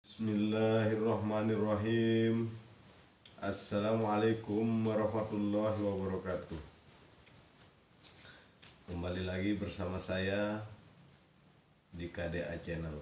Bismillahirrahmanirrahim. Assalamualaikum warahmatullahi wabarakatuh. Kembali lagi bersama saya di KDA Channel.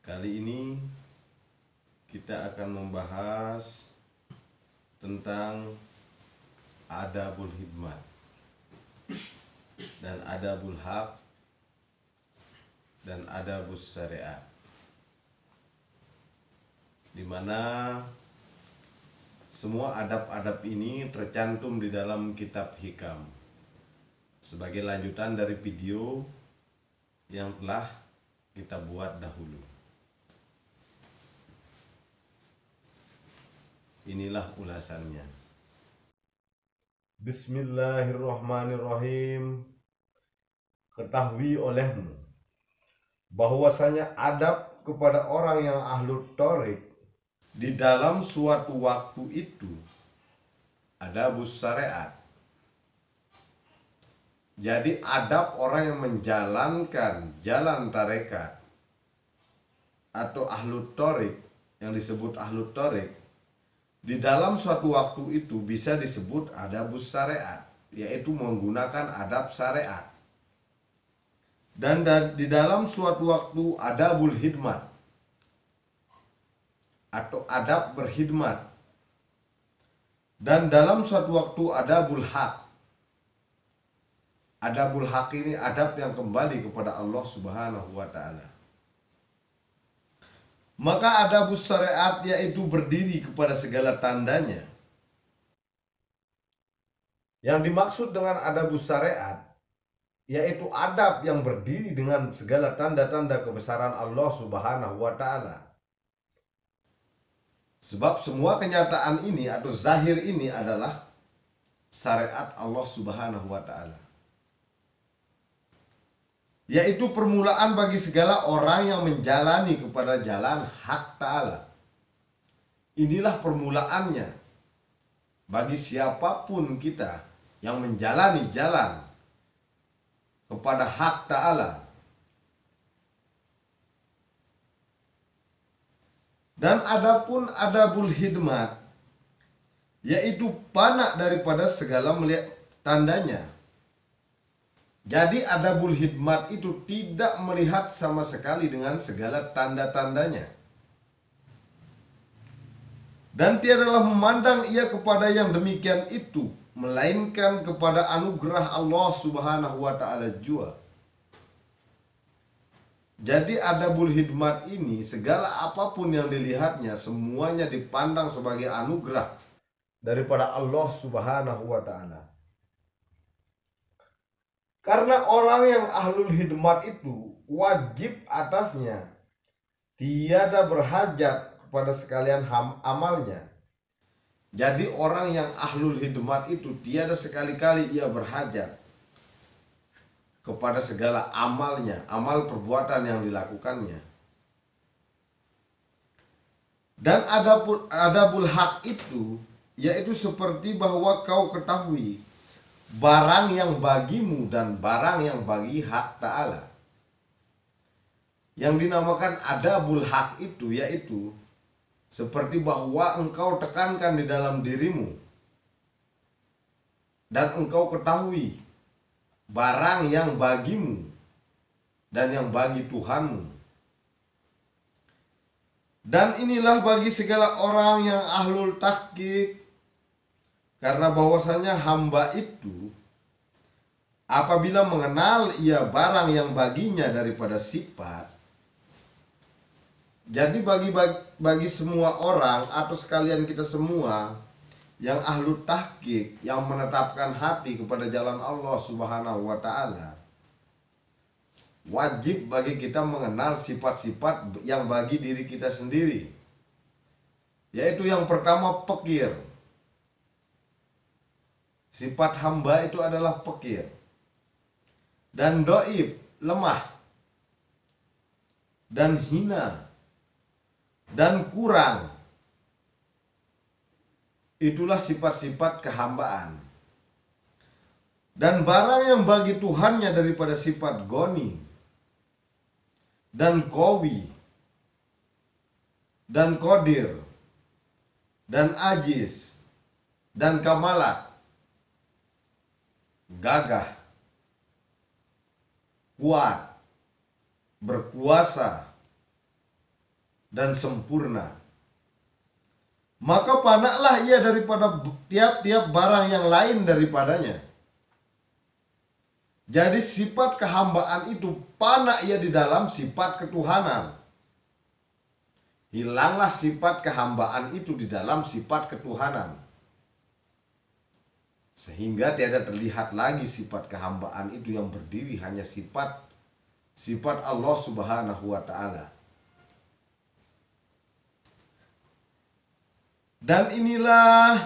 Kali ini kita akan membahas tentang adabul hidmat dan adabul haq dan adabus syariat, di mana semua adab-adab ini tercantum di dalam kitab Hikam sebagai lanjutan dari video yang telah kita buat dahulu. Inilah ulasannya. Bismillahirrahmanirrahim. Ketahui olehmu bahwasanya adab kepada orang yang ahlu thoriq di dalam suatu waktu itu adabus syariat. Jadi adab orang yang menjalankan jalan tarekat atau ahlu thoriq, yang disebut ahlu thoriq, di dalam suatu waktu itu bisa disebut adabus syariat, yaitu menggunakan adab syariat. Dan di dalam suatu waktu adabul hidmat atau adab berkhidmat, dan dalam suatu waktu adabul haq. Adabul haq ini adab yang kembali kepada Allah Subhanahu wa ta'ala. Maka adabus syariat yaitu berdiri kepada segala tandanya. Yang dimaksud dengan adabus syariat yaitu adab yang berdiri dengan segala tanda-tanda kebesaran Allah Subhanahu wa ta'ala. Sebab semua kenyataan ini atau zahir ini adalah syariat Allah Subhanahu wa ta'ala, yaitu permulaan bagi segala orang yang menjalani kepada jalan hak ta'ala. Inilah permulaannya bagi siapapun kita yang menjalani jalan kepada hak ta'ala. Dan adapun adabul hidmat yaitu panak daripada segala melihat tandanya. Jadi adabul hidmat itu tidak melihat sama sekali dengan segala tanda-tandanya, dan tiadalah memandang ia kepada yang demikian itu, melainkan kepada anugerah Allah Subhanahu wa ta'ala jua. Jadi adabul hidmat ini segala apapun yang dilihatnya semuanya dipandang sebagai anugerah daripada Allah Subhanahu wa ta'ala. Karena orang yang ahlul hidmat itu wajib atasnya tiada berhajat kepada sekalian amalnya. Jadi orang yang ahlul hidmat itu tiada sekali-kali ia berhajat kepada segala amalnya, amal perbuatan yang dilakukannya. Dan adabul haq itu yaitu seperti bahwa kau ketahui barang yang bagimu dan barang yang bagi hak ta'ala. Yang dinamakan adabul haq itu yaitu seperti bahwa engkau tekankan di dalam dirimu dan engkau ketahui barang yang bagimu dan yang bagi Tuhanmu. Dan inilah bagi segala orang yang ahlul tahqiq, karena bahwasanya hamba itu apabila mengenal ia barang yang baginya daripada sifat. Jadi bagi semua orang atau sekalian kita semua yang ahlu tahqiq, yang menetapkan hati kepada jalan Allah Subhanahu wa ta'ala, wajib bagi kita mengenal sifat-sifat yang bagi diri kita sendiri. Yaitu yang pertama pekir. Sifat hamba itu adalah pekir. Dan doib, lemah. Dan hina. Dan kurang. Itulah sifat-sifat kehambaan. Dan barang yang bagi Tuhannya daripada sifat goni dan qawi dan qadir dan ajiz dan kamalat, gagah, kuat, berkuasa, dan sempurna. Maka panaklah ia daripada tiap-tiap barang yang lain daripadanya. Jadi sifat kehambaan itu panak ia di dalam sifat ketuhanan. Hilanglah sifat kehambaan itu di dalam sifat ketuhanan, sehingga tiada terlihat lagi sifat kehambaan itu yang berdiri hanya sifat Allah Subhanahu wa ta'ala. Dan inilah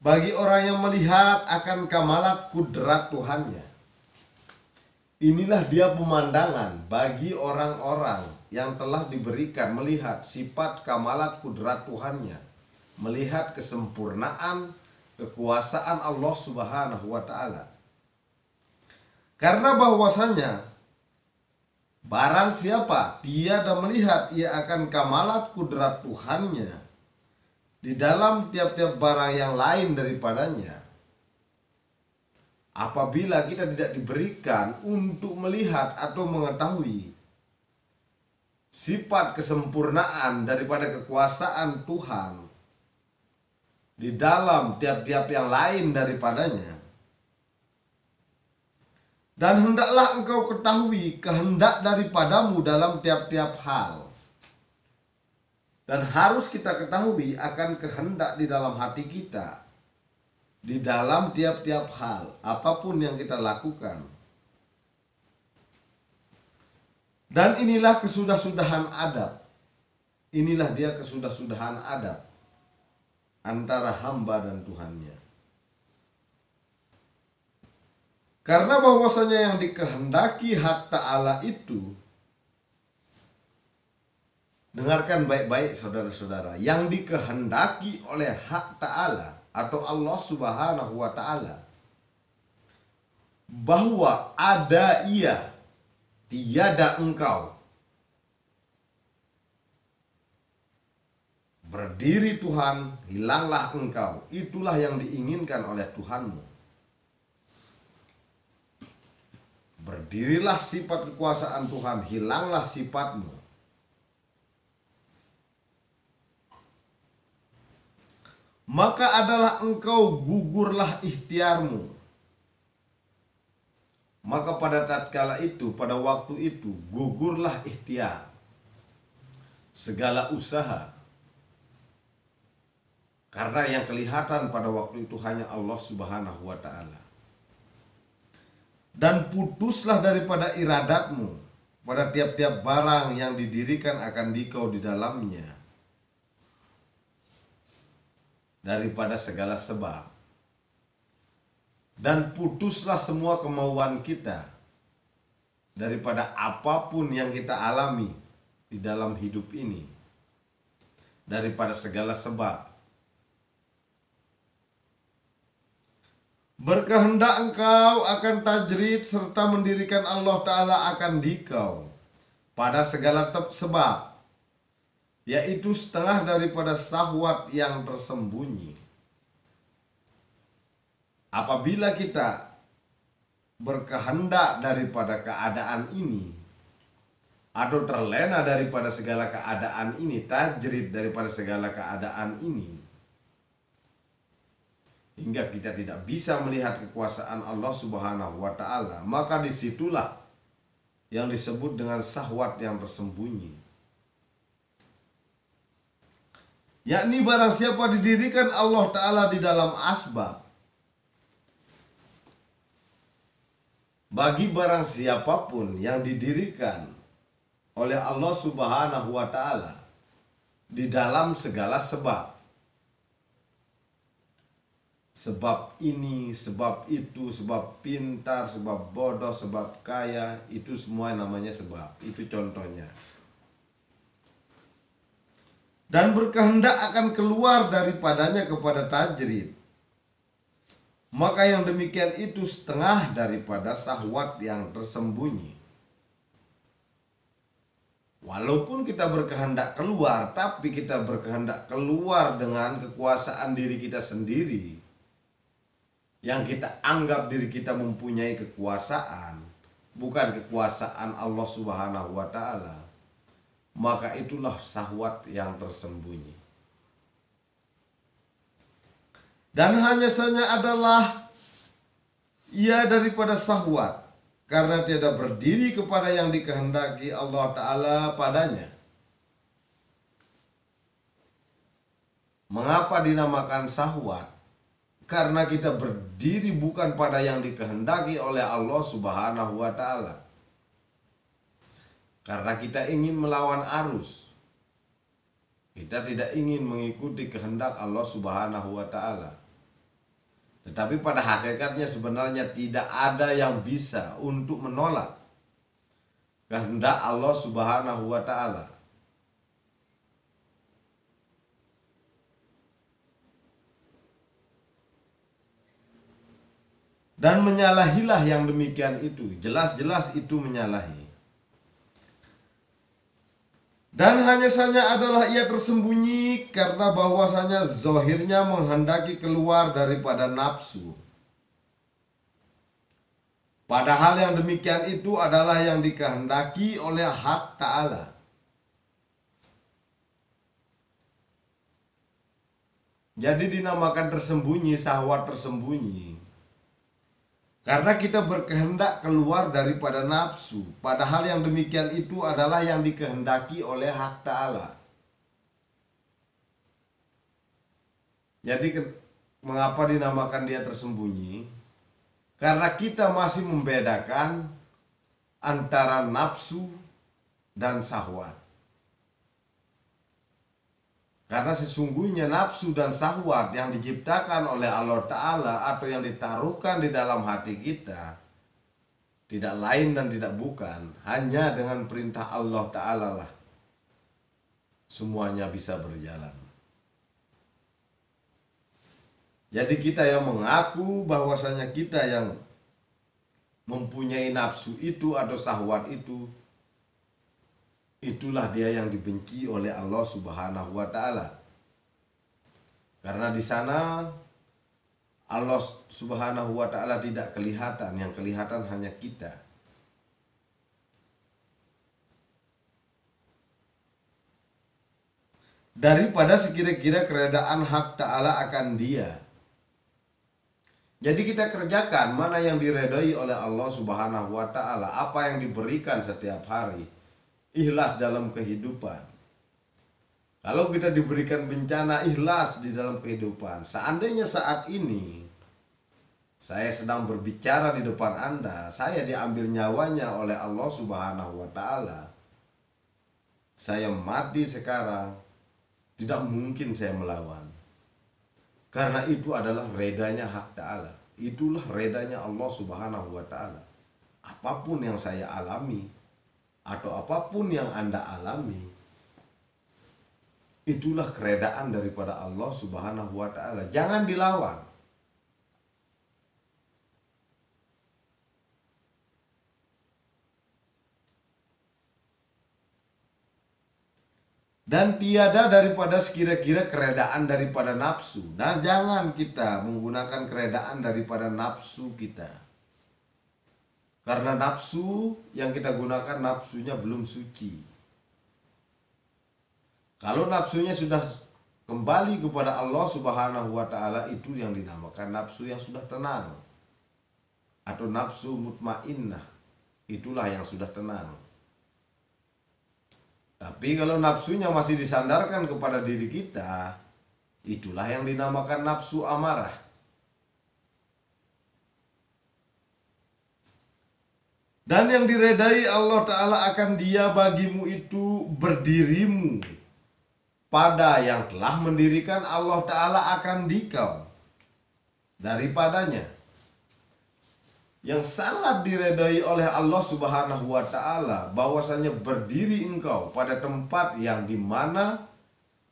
bagi orang yang melihat akan kamalat kudrat Tuhannya. Inilah dia pemandangan bagi orang-orang yang telah diberikan melihat sifat kamalat kudrat Tuhannya, melihat kesempurnaan kekuasaan Allah Subhanahu wa ta'ala. Karena bahwasanya barang siapa tiada melihat ia akan kamalat kudrat Tuhannya di dalam tiap-tiap barang yang lain daripadanya, apabila kita tidak diberikan untuk melihat atau mengetahui sifat kesempurnaan daripada kekuasaan Tuhan di dalam tiap-tiap yang lain daripadanya, dan hendaklah engkau ketahui kehendak daripadamu dalam tiap-tiap hal. Dan harus kita ketahui akan kehendak di dalam hati kita di dalam tiap-tiap hal, apapun yang kita lakukan. Dan inilah kesudah-sudahan adab. Inilah dia kesudah-sudahan adab antara hamba dan Tuhannya. Karena bahwasanya yang dikehendaki hak ta'ala itu, dengarkan baik-baik saudara-saudara, yang dikehendaki oleh hak ta'ala atau Allah Subhanahu wa ta'ala, bahwa ada ia, tiada engkau. Berdiri Tuhan, hilanglah engkau. Itulah yang diinginkan oleh Tuhanmu. Berdirilah sifat kekuasaan Tuhan, hilanglah sifatmu. Maka adalah engkau gugurlah ikhtiarmu. Maka pada tatkala itu, pada waktu itu, gugurlah ikhtiar, segala usaha. Karena yang kelihatan pada waktu itu hanya Allah Subhanahu wa ta'ala. Dan putuslah daripada iradatmu pada tiap-tiap barang yang didirikan akan dikau di dalamnya, daripada segala sebab. Dan putuslah semua kemauan kita daripada apapun yang kita alami di dalam hidup ini, daripada segala sebab. Berkehendak engkau akan tajrid serta mendirikan Allah Ta'ala akan dikau pada segala sebab, yaitu setengah daripada syahwat yang tersembunyi. Apabila kita berkehendak daripada keadaan ini, atau terlena daripada segala keadaan ini, tajrid daripada segala keadaan ini, hingga kita tidak bisa melihat kekuasaan Allah Subhanahu wa ta'ala, maka disitulah yang disebut dengan syahwat yang tersembunyi. Yakni barang siapa didirikan Allah Ta'ala di dalam asbab, bagi barang siapapun yang didirikan oleh Allah Subhanahu wa ta'ala di dalam segala sebab, sebab ini, sebab itu, sebab pintar, sebab bodoh, sebab kaya, itu semua namanya sebab. Itu contohnya. Dan berkehendak akan keluar daripadanya kepada tajrid, maka yang demikian itu setengah daripada syahwat yang tersembunyi. Walaupun kita berkehendak keluar, tapi kita berkehendak keluar dengan kekuasaan diri kita sendiri, yang kita anggap diri kita mempunyai kekuasaan, bukan kekuasaan Allah Subhanahu wa Ta'ala, maka itulah syahwat yang tersembunyi. Dan hanya saja adalah ia daripada syahwat, karena tiada berdiri kepada yang dikehendaki Allah Ta'ala padanya. Mengapa dinamakan syahwat? Karena kita berdiri bukan pada yang dikehendaki oleh Allah Subhanahu wa Ta'ala. Karena kita ingin melawan arus. Kita tidak ingin mengikuti kehendak Allah Subhanahu wa Ta'ala. Tetapi pada hakikatnya sebenarnya tidak ada yang bisa untuk menolak kehendak Allah Subhanahu wa Ta'ala. Dan menyalahilah yang demikian itu, jelas-jelas itu menyalahi. Dan hanya saja adalah ia tersembunyi karena bahwasanya zahirnya menghendaki keluar daripada nafsu. Padahal yang demikian itu adalah yang dikehendaki oleh hak Ta'ala. Jadi dinamakan tersembunyi, syahwat tersembunyi, karena kita berkehendak keluar daripada nafsu. Padahal yang demikian itu adalah yang dikehendaki oleh hak Ta'ala. Jadi mengapa dinamakan dia tersembunyi? Karena kita masih membedakan antara nafsu dan syahwat. Karena sesungguhnya nafsu dan syahwat yang diciptakan oleh Allah Ta'ala atau yang ditaruhkan di dalam hati kita tidak lain dan tidak bukan, hanya dengan perintah Allah Ta'ala lah semuanya bisa berjalan. Jadi kita yang mengaku bahwasanya kita yang mempunyai nafsu itu atau syahwat itu, itulah dia yang dibenci oleh Allah Subhanahu wa Ta'ala. Karena di sana Allah Subhanahu wa Ta'ala tidak kelihatan, yang kelihatan hanya kita. Daripada sekira-kira keredaan hak Ta'ala akan dia. Jadi kita kerjakan mana yang diredai oleh Allah Subhanahu wa Ta'ala, apa yang diberikan setiap hari. Ikhlas dalam kehidupan. Kalau kita diberikan bencana, ikhlas di dalam kehidupan. Seandainya saat ini saya sedang berbicara di depan Anda, saya diambil nyawanya oleh Allah Subhanahu wa Ta'ala, saya mati sekarang, tidak mungkin saya melawan. Karena itu adalah redanya hak Ta'ala. Itulah redanya Allah Subhanahu wa Ta'ala. Apapun yang saya alami atau apapun yang Anda alami, itulah keredaan daripada Allah Subhanahu wa Ta'ala. Jangan dilawan. Dan tiada daripada sekira-kira keredaan daripada nafsu. Nah, jangan kita menggunakan keredaan daripada nafsu kita. Karena nafsu yang kita gunakan nafsunya belum suci. Kalau nafsunya sudah kembali kepada Allah Subhanahu wa Ta'ala, itu yang dinamakan nafsu yang sudah tenang. Atau nafsu mutmainnah. Itulah yang sudah tenang. Tapi kalau nafsunya masih disandarkan kepada diri kita, itulah yang dinamakan nafsu amarah. Dan yang diredai Allah Ta'ala akan dia bagimu itu berdirimu pada yang telah mendirikan Allah Ta'ala akan dikau daripadanya. Yang sangat diredai oleh Allah Subhanahu wa Ta'ala bahwasanya berdiri engkau pada tempat yang dimana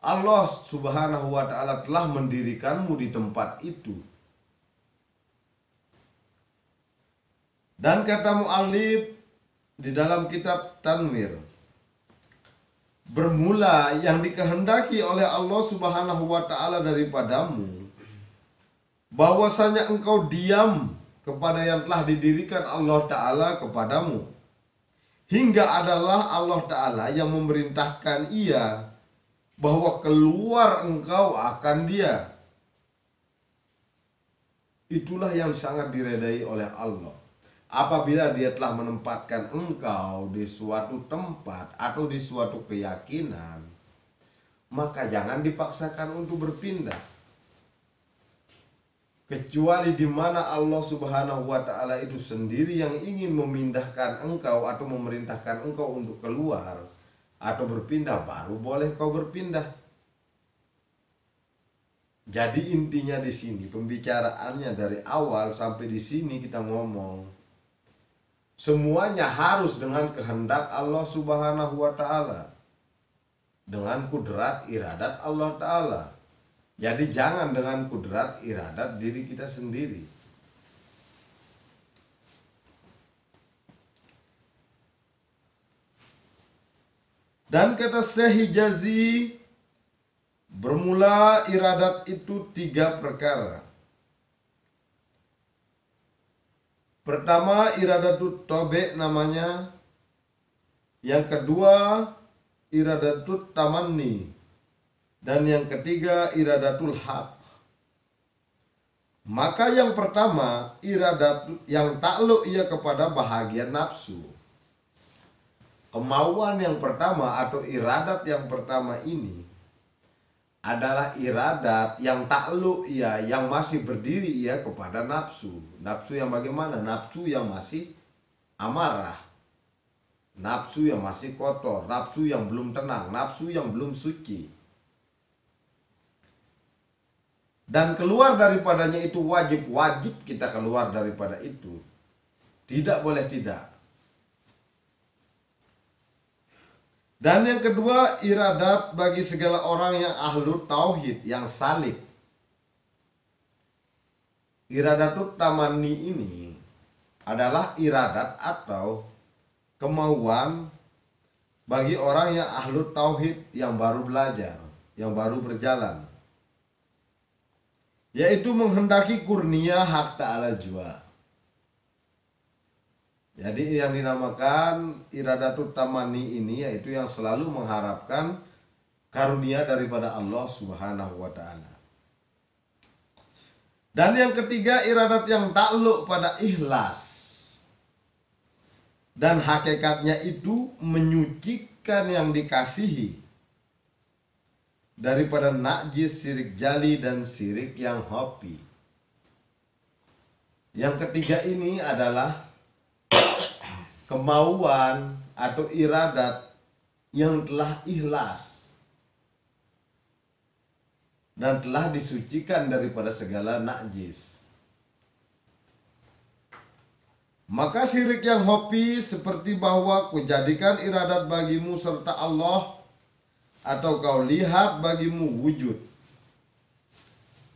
Allah Subhanahu wa Ta'ala telah mendirikanmu di tempat itu. Dan kata mu'allif di dalam kitab Tanwir, bermula yang dikehendaki oleh Allah Subhanahu wa ta'ala daripadamu, bahwasanya engkau diam kepada yang telah didirikan Allah ta'ala kepadamu, hingga adalah Allah ta'ala yang memerintahkan ia bahwa keluar engkau akan dia. Itulah yang sangat diredai oleh Allah. Apabila dia telah menempatkan engkau di suatu tempat atau di suatu keyakinan, maka jangan dipaksakan untuk berpindah. Kecuali di mana Allah Subhanahu wa ta'ala itu sendiri yang ingin memindahkan engkau atau memerintahkan engkau untuk keluar atau berpindah, baru boleh kau berpindah. Jadi intinya di sini pembicaraannya dari awal sampai di sini kita ngomong, semuanya harus dengan kehendak Allah Subhanahu wa ta'ala, dengan kudrat iradat Allah ta'ala. Jadi jangan dengan kudrat iradat diri kita sendiri. Dan kata Syekh Hijazi, bermula iradat itu 3 perkara. Pertama iradatut tobe namanya. Yang kedua iradatut tamanni. Dan yang ketiga iradatul haq. Maka yang pertama iradat yang takluk ia kepada bahagian nafsu. Kemauan yang pertama atau iradat yang pertama ini adalah iradat yang takluk ia, yang masih berdiri ia kepada nafsu. Nafsu yang bagaimana? Nafsu yang masih amarah, nafsu yang masih kotor, nafsu yang belum tenang, nafsu yang belum suci. Dan keluar daripadanya itu wajib kita keluar daripada itu. Tidak boleh tidak. Dan yang kedua iradat bagi segala orang yang ahlu tauhid, yang salik. Iradatut tamanni ini adalah iradat atau kemauan bagi orang yang ahlu tauhid, yang baru belajar, yang baru berjalan, yaitu menghendaki kurnia hak ta'ala jua. Jadi yang dinamakan iradatut tamanni ini yaitu yang selalu mengharapkan karunia daripada Allah Subhanahu wa ta'ala. Dan yang ketiga iradat yang takluk pada ikhlas. Dan hakikatnya itu menyucikan yang dikasihi daripada najis, sirik jali, dan sirik yang hopi. Yang ketiga ini adalah kemauan atau iradat yang telah ikhlas dan telah disucikan daripada segala najis. Maka syirik yang hopi seperti bahwa kujadikan iradat bagimu serta Allah, atau kau lihat bagimu wujud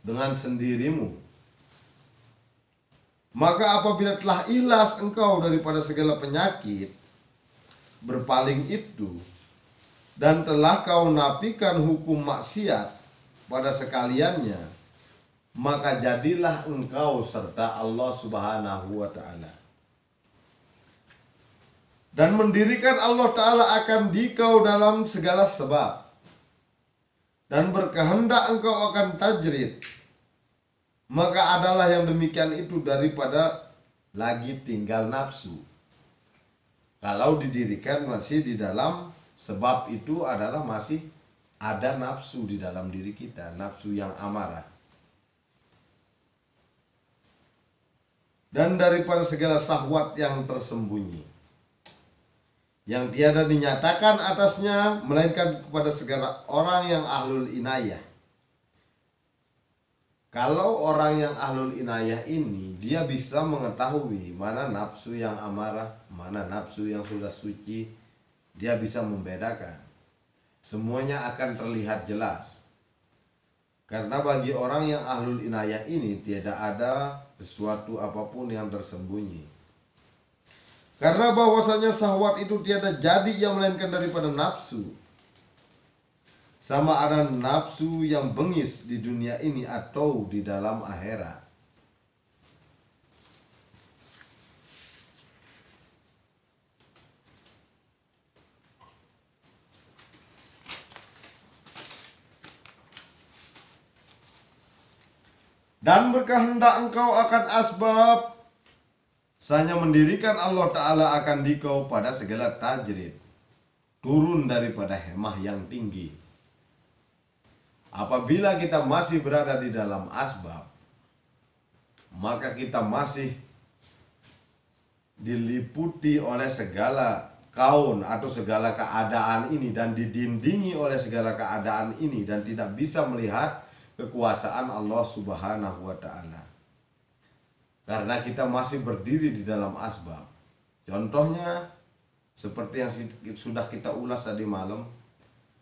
dengan sendirimu. Maka apabila telah ikhlas engkau daripada segala penyakit berpaling itu, dan telah kau nafikan hukum maksiat pada sekaliannya, maka jadilah engkau serta Allah Subhanahu wa ta'ala. Dan mendirikan Allah ta'ala akan dikau dalam segala sebab, dan berkehendak engkau akan tajrid, maka adalah yang demikian itu daripada lagi tinggal nafsu. Kalau didirikan masih di dalam sebab itu adalah masih ada nafsu di dalam diri kita, nafsu yang amarah. Dan daripada segala syahwat yang tersembunyi, yang tiada dinyatakan atasnya, melainkan kepada segala orang yang ahlul inayah. Kalau orang yang ahlul inayah ini, dia bisa mengetahui mana nafsu yang amarah, mana nafsu yang sudah suci. Dia bisa membedakan. Semuanya akan terlihat jelas. Karena bagi orang yang ahlul inayah ini, tidak ada sesuatu apapun yang tersembunyi. Karena bahwasanya syahwat itu tiada jadi yang melainkan daripada nafsu. sama ada nafsu yang bengis di dunia ini atau di dalam akhirat. Dan berkehendak engkau akan asbab, sanya mendirikan Allah Ta'ala akan dikau pada segala tajrid, turun daripada hemah yang tinggi. Apabila kita masih berada di dalam asbab, maka kita masih diliputi oleh segala kaun atau segala keadaan ini dan didindingi oleh segala keadaan ini dan tidak bisa melihat kekuasaan Allah Subhanahu wa Ta'ala. Karena kita masih berdiri di dalam asbab. Contohnya seperti yang sudah kita ulas tadi malam.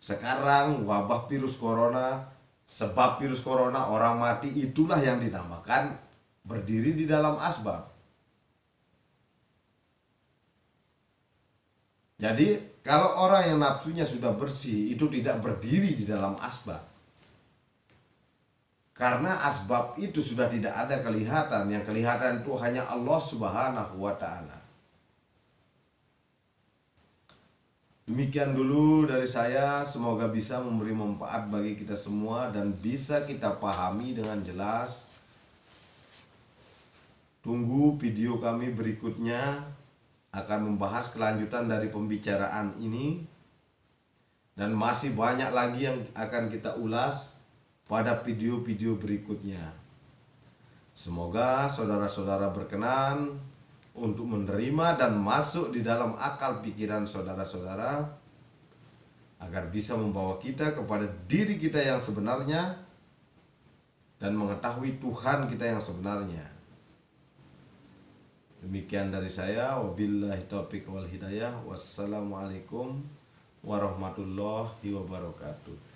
Sekarang wabah virus corona, sebab virus corona orang mati, itulah yang dinamakan berdiri di dalam asbab. Jadi kalau orang yang nafsunya sudah bersih itu tidak berdiri di dalam asbab. Karena asbab itu sudah tidak ada kelihatan. Yang kelihatan itu hanya Allah Subhanahu wa Ta'ala. Demikian dulu dari saya. Semoga bisa memberi manfaat bagi kita semua dan bisa kita pahami dengan jelas. Tunggu video kami berikutnya, akan membahas kelanjutan dari pembicaraan ini. Dan masih banyak lagi yang akan kita ulas pada video-video berikutnya. Semoga saudara-saudara berkenan untuk menerima dan masuk di dalam akal pikiran saudara-saudara agar bisa membawa kita kepada diri kita yang sebenarnya dan mengetahui Tuhan kita yang sebenarnya. Demikian dari saya. Wabillahi taufiq wal hidayah. Wassalamualaikum warahmatullahi wabarakatuh.